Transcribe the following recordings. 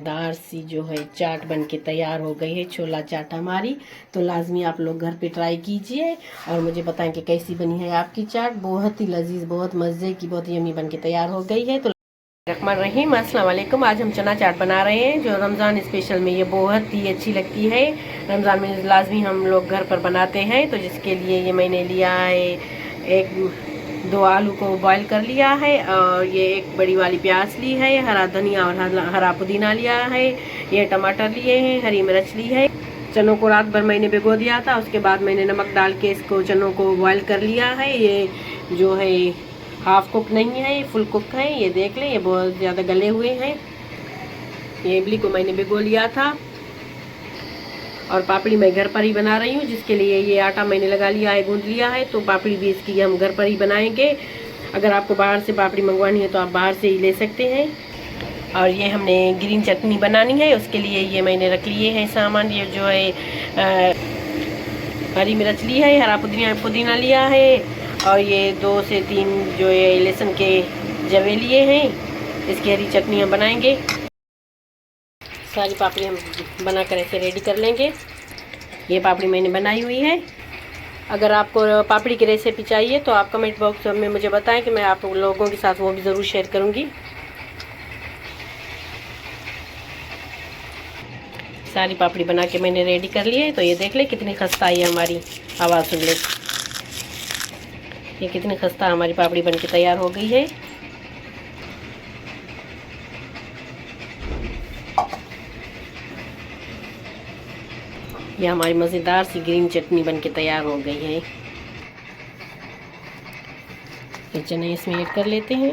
दार सी जो है चाट बन के तैयार हो गई है, छोला चाट हमारी। तो लाजमी आप लोग घर पे ट्राई कीजिए और मुझे बताएं कि कैसी बनी है आपकी चाट। बहुत ही लजीज, बहुत मज़े की, बहुत यमी बन के तैयार हो गई है। तो रहमान रहीम, अस्सलाम वालेकुम। आज हम चना चाट बना रहे हैं जो रमज़ान स्पेशल में ये बहुत ही अच्छी लगती है। रमज़ान में लाजमी हम लोग घर पर बनाते हैं। तो जिसके लिए ये मैंने लिया है दो आलू को बॉईल कर लिया है और ये एक बड़ी वाली प्याज ली है, हरा धनिया और हरा पुदीना लिया है, ये टमाटर लिए हैं, हरी मिर्च ली है। चनों को रात भर मैंने भिगो दिया था, उसके बाद मैंने नमक डाल के इसको चनों को बॉईल कर लिया है। ये जो है हाफ कुक नहीं है, फुल कुक है। ये देख लें, ये बहुत ज़्यादा गले हुए हैं। ये इमली को मैंने भिगो लिया था और पापड़ी मैं घर पर ही बना रही हूँ, जिसके लिए ये आटा मैंने लगा लिया है, गूंद लिया है। तो पापड़ी भी इसकी हम घर पर ही बनाएंगे। अगर आपको बाहर से पापड़ी मंगवानी है तो आप बाहर से ही ले सकते हैं। और ये हमने ग्रीन चटनी बनानी है, उसके लिए ये मैंने रख लिए हैं सामान। ये जो है हरी मिर्च ली है, हरा पुदीना लिया है और ये 2 से 3 जो है लहसुन के जवे लिए हैं। इसकी हरी चटनी हम बनाएंगे। सारी पापड़ी हम बनाकर ऐसे रेडी कर लेंगे। ये पापड़ी मैंने बनाई हुई है। अगर आपको पापड़ी की रेसिपी चाहिए तो आप कमेंट बॉक्स में मुझे बताएं कि मैं आप लोगों के साथ वो भी ज़रूर शेयर करूंगी। सारी पापड़ी बना के मैंने रेडी कर ली है। तो ये देख ले कितनी खस्ता आई है हमारी, आवाज़ सुन ले। ये कितनी खस्ता हमारी पापड़ी बन के तैयार हो गई है। ये हमारी मज़ेदार सी ग्रीन चटनी बन के तैयार हो गई है। ये चने इसमें ऐड कर लेते हैं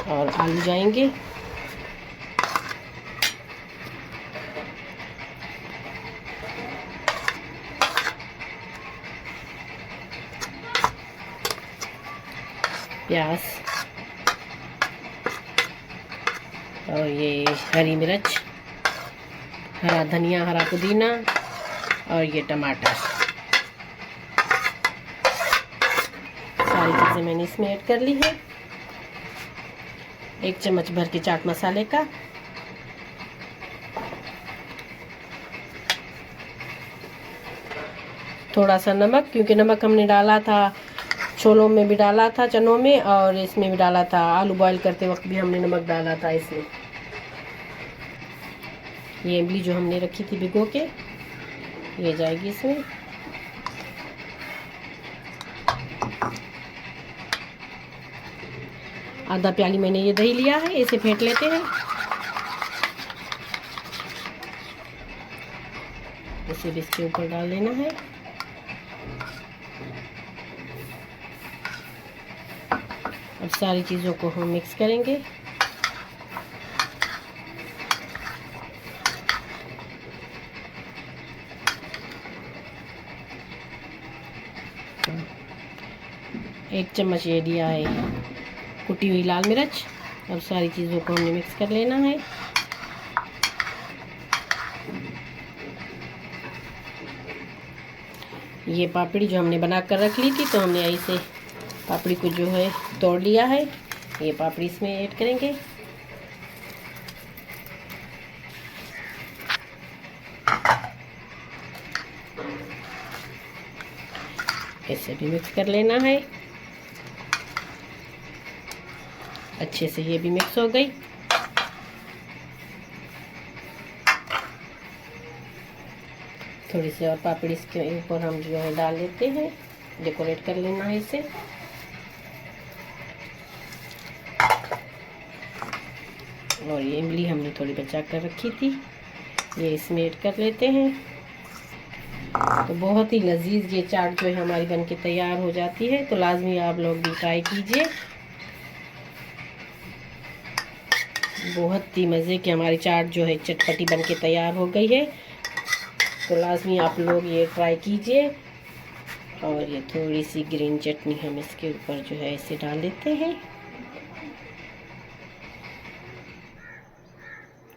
और आलू जाएंगे। प्याज और ये हरी मिर्च, हरा धनिया, हरा पुदीना और ये टमाटर, सारी चीज़ें मैंने इसमें ऐड कर ली है। 1 चम्मच भर के चाट मसाले का, थोड़ा सा नमक, क्योंकि नमक हमने डाला था छोलों में भी डाला था, चनों में, और इसमें भी डाला था। आलू बॉईल करते वक्त भी हमने नमक डाला था इसमें। ये इमली जो हमने रखी थी भिगो के, ये जाएगी इसमें। आधा प्याली मैंने ये दही लिया है, इसे फेंट लेते हैं। इसे भी इसके ऊपर डाल लेना है। अब सारी चीज़ों को हम मिक्स करेंगे। एक चम्मच ये दिया है कुटी हुई लाल मिर्च। अब सारी चीज़ों को हमने मिक्स कर लेना है। ये पापड़ी जो हमने बना कर रख ली थी, तो हमने ऐसे पापड़ी को जो है तोड़ लिया है। ये पापड़ी इसमें ऐड करेंगे। इसे भी मिक्स कर लेना है। अच्छे से ये भी मिक्स हो गई। थोड़ी सी और पापड़ी इसके ऊपर हम जो है डाल लेते हैं, डेकोरेट कर लेना है इसे। और ये इमली हमने थोड़ी बचा कर रखी थी, ये इसमें ऐड कर लेते हैं। तो बहुत ही लजीज ये चाट जो है हमारी बनके तैयार हो जाती है। तो लाजमी आप लोग भी ट्राई कीजिए। बहुत ही मज़े की हमारी चाट जो है चटपटी बनके तैयार हो गई है। तो लाजमी आप लोग ये ट्राई कीजिए। और ये थोड़ी सी ग्रीन चटनी हम इसके ऊपर जो है ऐसे डाल देते हैं।